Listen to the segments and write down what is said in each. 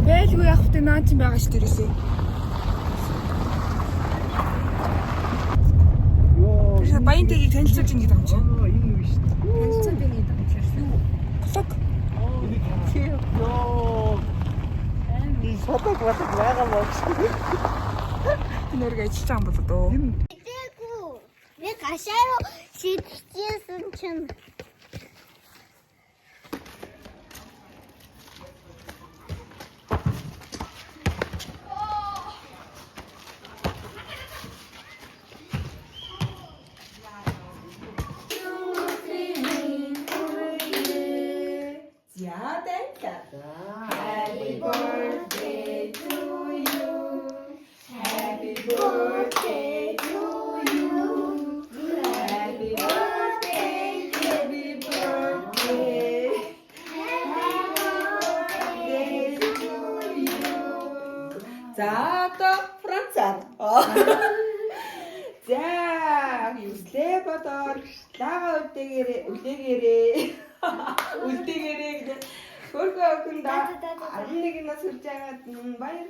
Байлгүй яах вэ наа чи байгаа ш тэрээсээ. Ёо. Баянтэйг танилцуулж ин гэдэг юм чи. Энэ үү шүү. Танилцуулж ин гэдэг юм чи. Блог. Ёо. И фото байгаа мөн. Нэргээ ажиллаж байгаа юм болоо дөө. Тээгүү. Би гашаараа шийдчихсэн чинь. Happy birthday to you. Happy birthday to you. Happy birthday, happy birthday. Happy birthday to you. За одоо Францаар. За юуслээ бодоор лага үлдээгээрээ гэдэг хөргөө өхөндө 11-наас хүрч байгаад баяр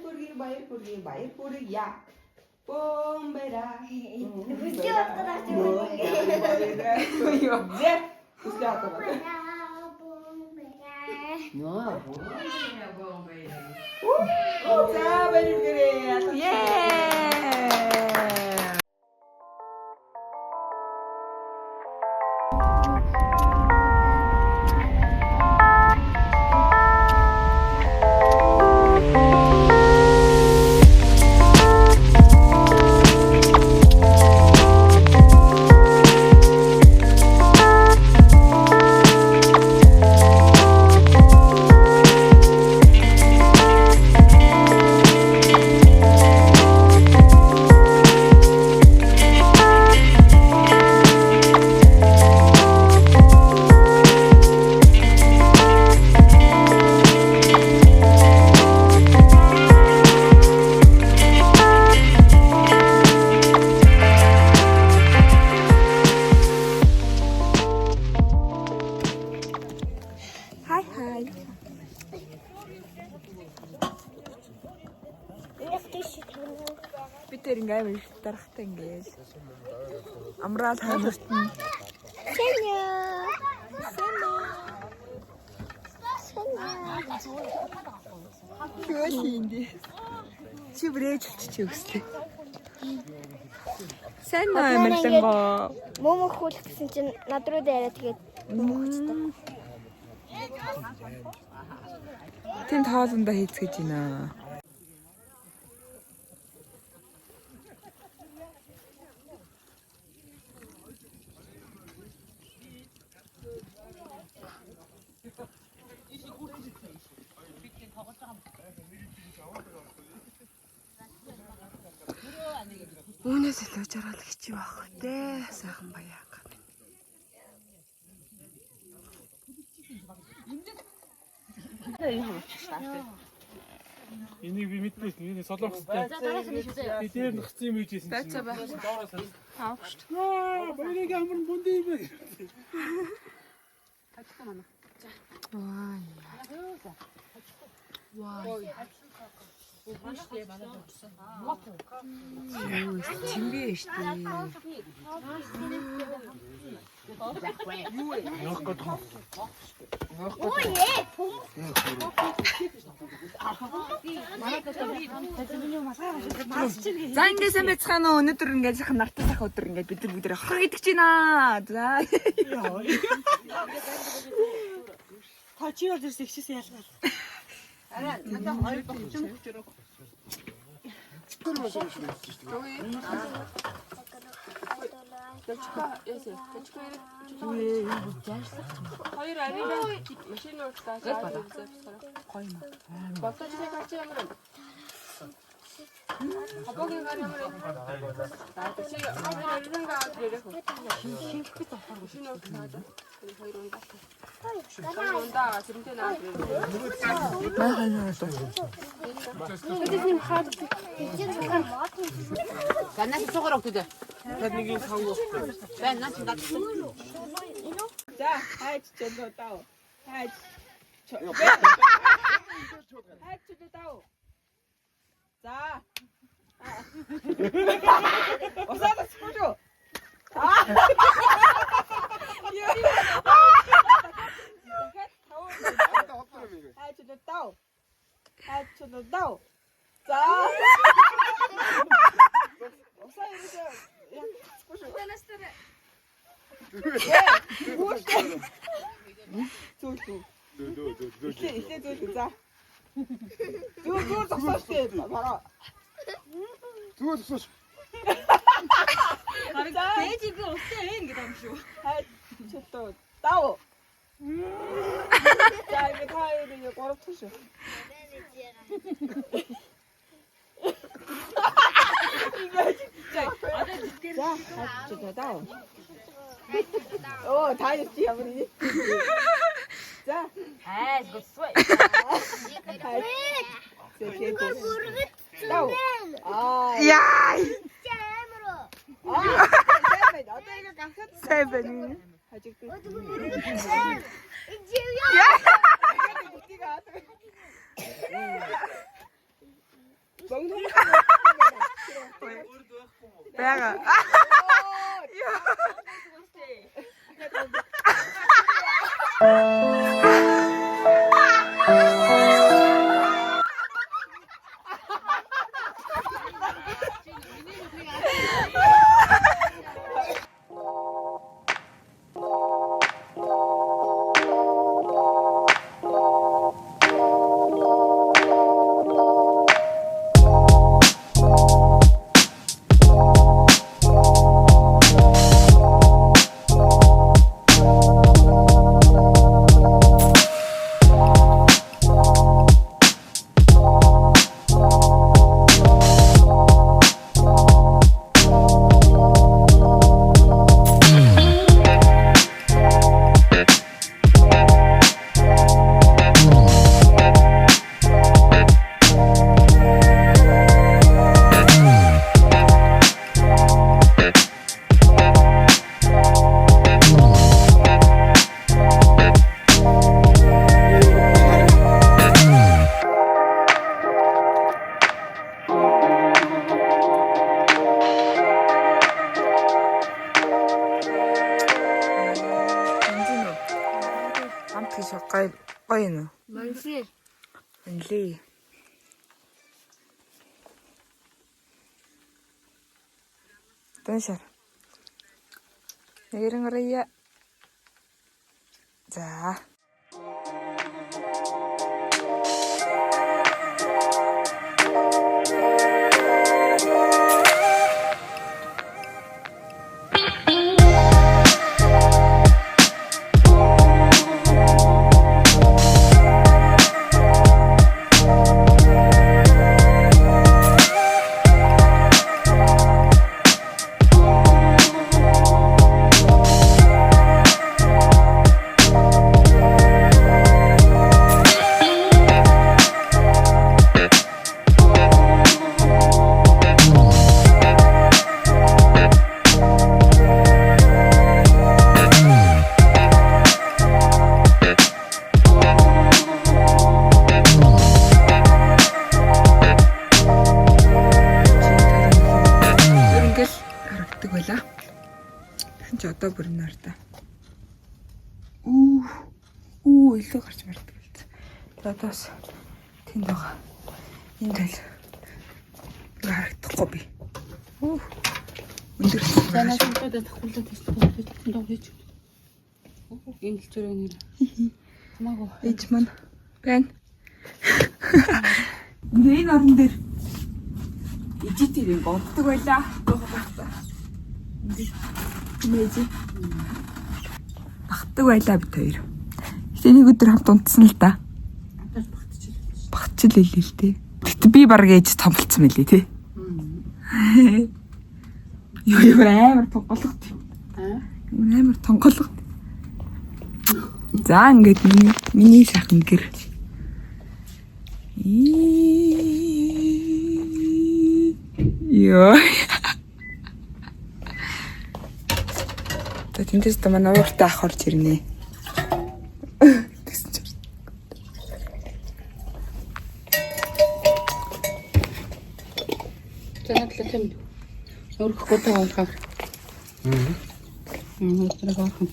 бүргийг яа. Бомбера. Бүжиг отгоож Юу. Бүжиг отгоож. За баяр бүрээ. Бид тэр ингээм их дарахтай ингээл амраал хаймартна. Хөөсиндээ. Чи бүрээж чи өгслээ. Сайн амарлангоо. Мөмөх хөлөх гэсэн чинь над руу дээрээ тэгээд мөмөхчтэй. Тэнд хоолндоо хийцгэж байна. Үүнээс илүү жаргал хичи байх үү? Сайхан баяа. Энийг би мэднэс энэ солонгостой. Би дээр нөхцөн юм үйжсэн. Байцаа байх. Авах шүү. Баярыг амар бүндэ юм бэ. Ваа. Ваа. Чимбээ штэ. За ингээс мэцхан өнөөдөр ингээд сайхан нартай сайхан өдөр ингээд бид нар бүгд хор идэж байна. За. Та чи бол зэрэг ихшээс ялгаа. Араа надад хоёр бохчон хүчрөө. Хоёр арийн машин ууртаа гоё юм. Баттай гарч ямар юм. Хабогийн гарамаар. Чи арийн гаад ирэх үү? Шинжлэх ухаан машин ууртаа. Хоёр ундаа. Хоёр ундаа зэрэмтэй наад. Gannas sugar ook te Тэднийг хавуу. Ben, not that. За хайч ч одоо тав. Хайч. хайчулаа даа. За. Осаада скужу. хайчулаа даа. За. Осаа ерөөсөө скужу. Зүг. Ихээ зүг за. Зүг зогсооштэй бараа. Зүгээр тусууш. Бэжиг өстэй ингэ юм шүү. Хай чөтөө дав. За ингэ тааёрыг гурав туш. За чөтөө дав. Оо тааёрч ямарны. За. Аа, гүсвэ. Дав. Яа. Seven. Бага. Гоё юу? Манси. Анли. Тэншэр. Нэрнэрия. За. Одоо бүр нарта. Илүү гарч мардаг л. Одоос тэнд байгаа. Энд л харагдахгүй би. Өндөр Танаас өнөөдөр тахуулаад тэстгүй хийж. Ингэлчээрээ нэр. Хамаагүй. Ээж маань байна. Энэ орон дээр ижитэр ингэ ордог байлаа. Мэйзи. Багтдаг байлаа бид хоёр. Гэтэ нэг өдөр хамт унтсан л да. Багтчихлээ л дээ. Гэтэ би баг ээж томлцсон мэлий тий. Юу амар тонголгот. Амар тонголгот. За ингээд миний сайхан гэр. Йоо. Тэндээс та манай ууртаа ах орж ирнэ. Тэгсэн чинь. яадлаа тийм. Өөрөхгүй таавал. Тэрийг авах юм.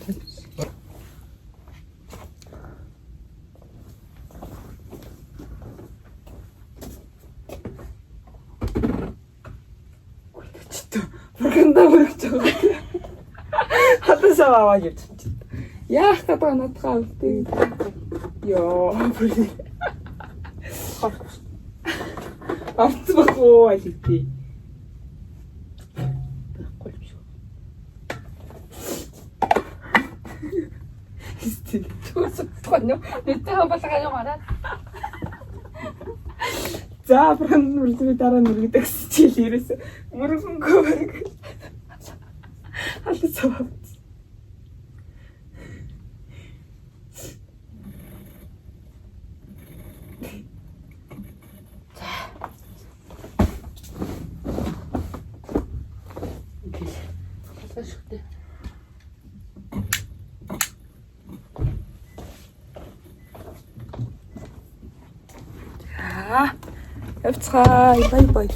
Бургандаа бүрэж байгаа. Хатасаа аваа гэж. Яах гэдэг надхаа өвтэй. Йоо. Авцбахоо алитий. Байхгүй юм шиг. Истин тусахгүй нэтэ хамбалгаа яваарай. За бранд нүрзээ дараа нүргэдэг чил ерөөс мөрөнгөө баг. Хатасаа. Явцгаа бай бай.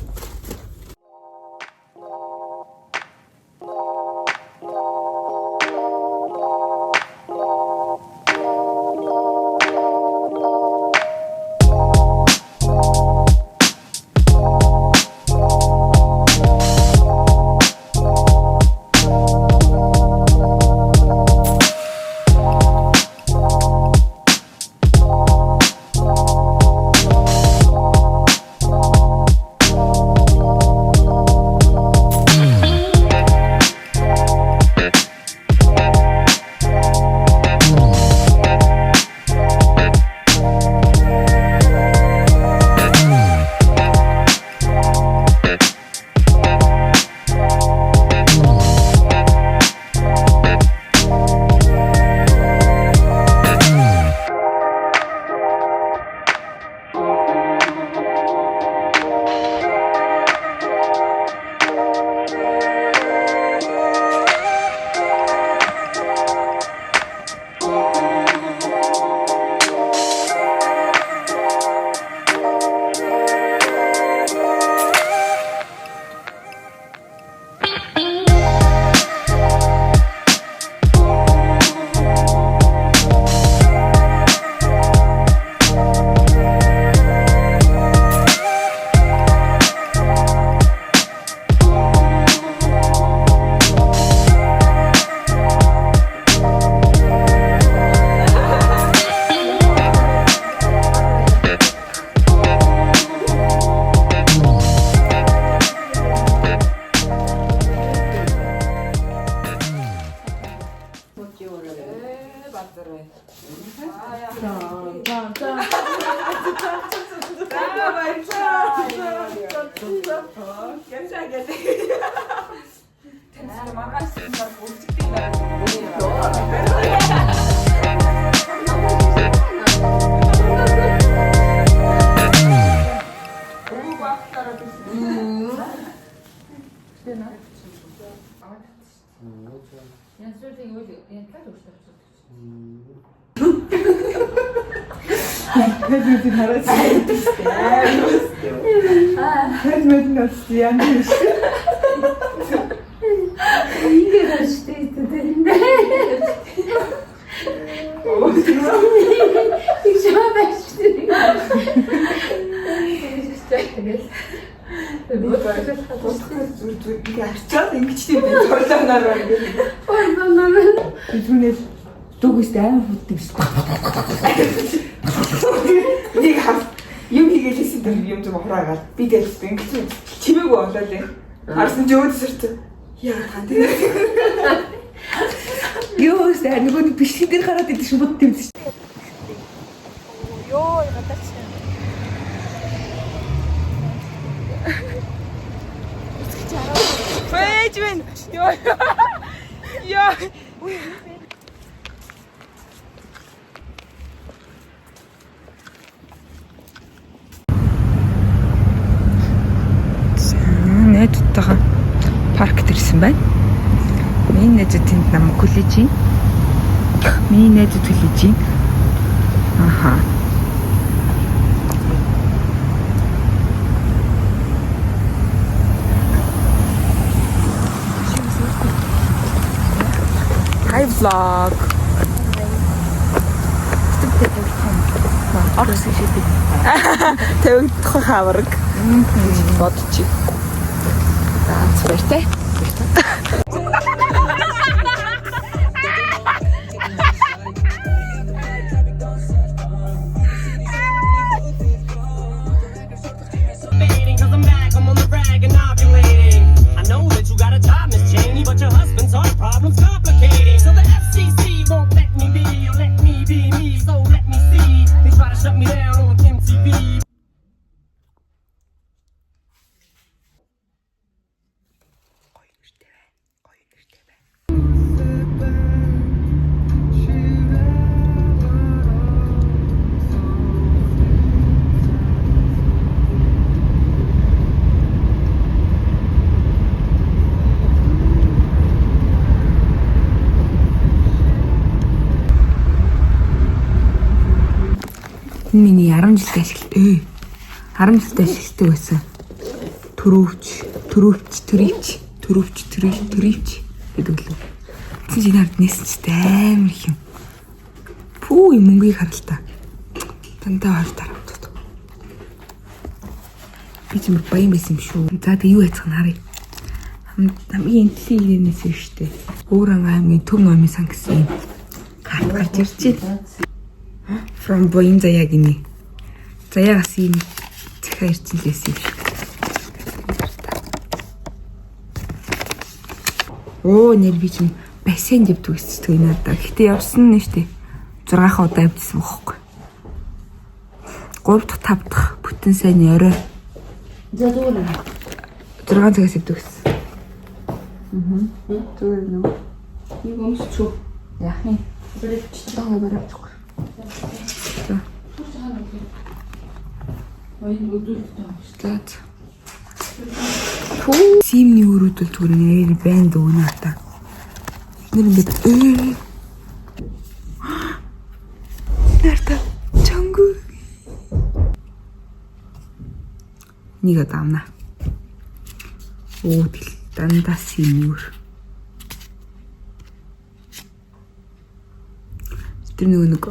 Арчаад ингэчтэй би торлооноор байна. Би түнэл дугүйс аймаг футдаг шүү. Нэг хав юм хийгээсэн тэр юм зүг хураагаад би тэгээд ингэж чимээгүй болоо лээ. Харсан ч өөдсөрч. Яа танд. Ёо сте нөгөө бишгэн дээр хараад идэх шиг бод тэмсэн. Ёо ятач. Бэжвэн. Ёо. Ёо. Найзтайгаа паркт ирсэн байна. Миний найзууд тэнд намайг хүлээж байна. Миний найзууд хүлээж байна. Аха. vlog. Орсон шидэг. Тавигдах хавраг. Бодчих. За баяртай. Миний 10 жилдээ ашигладаг. 10 жилдээ ашигладаг байсан. Төрөвч гэдэг лөө. Чи чиний нээсэн ч амар их юм. Пүү юм мөнгөийг харалтаа. Дандаа хоёр таравтууд. Би ч юм баян байсан юм шүү. За тэг юу яцхан харъя. Хамгийн интеллигентнээс штэ. Өөрөн аймгийн төв номын сан гэсэн юм. Карт гарч ирж байна. From Боин Заягийн. Заяагаас юм захиа ирсэн лээсэн юм шиг. Оо нэр би чинь бассейн дэвдэг гэсэн юм надаа. Гэтэ явсан нь штэ. 6 удаа явдсан бохоггүй. 3 дахь 5 дахь бүтэн сайн орой. За зүгээр. 6 цагаас дэвдэг гэсэн. Зүгээр нөө. Нэг өмсчүү. Яах юм? Баримттай баримтгүй. Симний өрөөдөл зүгээр нэр банд өгнө ата. Нэр ингээд нарта чангу нэг адамна. Оо тэл дандаа симний өр. Тэр нэг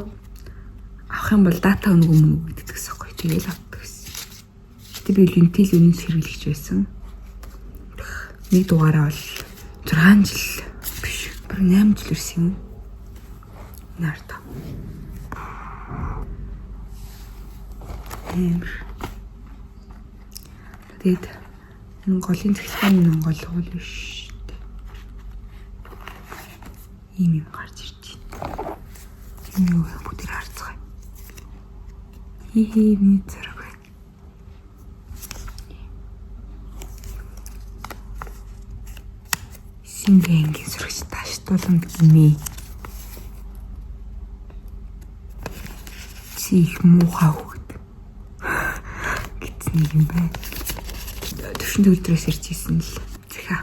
авах юм бол дата өнгө мөнгө гэдэг гэсэн юм. Тэгэл авдаг гэсэн. Гэтэ би линтел үнэлж хэрэглэж байсан. Нэг дугаараа бол 6 жил биш. Бүр 8 жил ирсэн юм. Нарта. Тэгээд энэ голын цэглэн нь гол гол биш. Ийм юм гарч ирж байна. Юу бүгд харцгаа. Миний зэрэг. Сингэнгийн зурагч таштуулан гинэ. Чи их муухай хөвгд. Гэтний юм байна. Төвшин төвлөрөөс ирж ийсэн л. Захаа.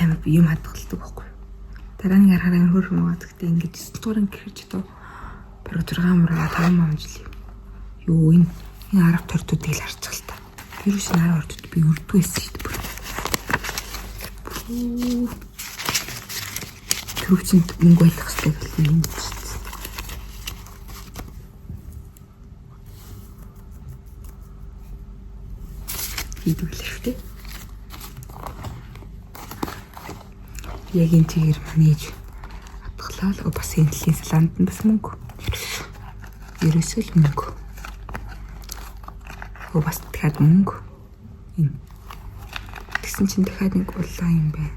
Амар би юм хадгалдаг байхгүй. Дараагийн харахаар хөр муугаад гэхдээ ингэж 9 дуурын гэрч дөө. Бараг 6 мураа 5 жил. Юу энэ арга тортуудыг л харчих л та. Вирус нь арга тортууд би өрдөө байсан шүү дээ. Төвчөнд мөнгө байлгах хэрэгтэй юм чинь. Идүүлэхтэй. Яг энэ чигээр манэж хатгалаа бас энэ дэлхийн салаанд нь бас мөнгө. Ерөөсөө л мөнгө. Бас дахиад мөнгө. Энэ. Тэгсэн чинь дахиад нэг улаан юм байна.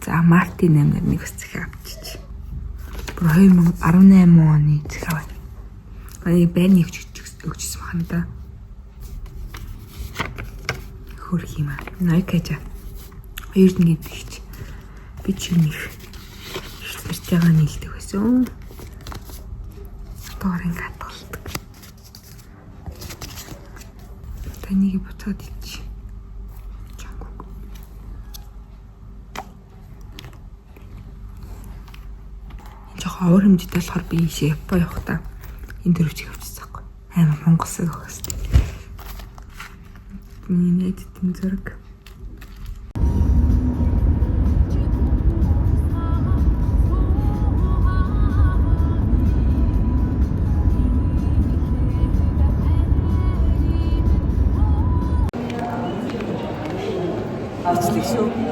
За Мартин нэмэр нэг бас захиа авчиж. Бүр 2018 оны захиа байна. Аяа байна өгчсөн байна да. Хөрх юм аа. Найкажа. Хоёрд нь гэдэгч. Би ч юм их нэртэйгээ нийлдэг байсан. Доорын хатгалдаг. Таныг буцаад ич. Чангуг. Энэ жоохон уур хэмжээтэй болохоор би ийшээ Япон явахдаа энэ дөрөвчийг авчихсан байхгүй. Амар Монголсыг авах хэрэгтэй. Миний найз тэм зэрэг. шүү.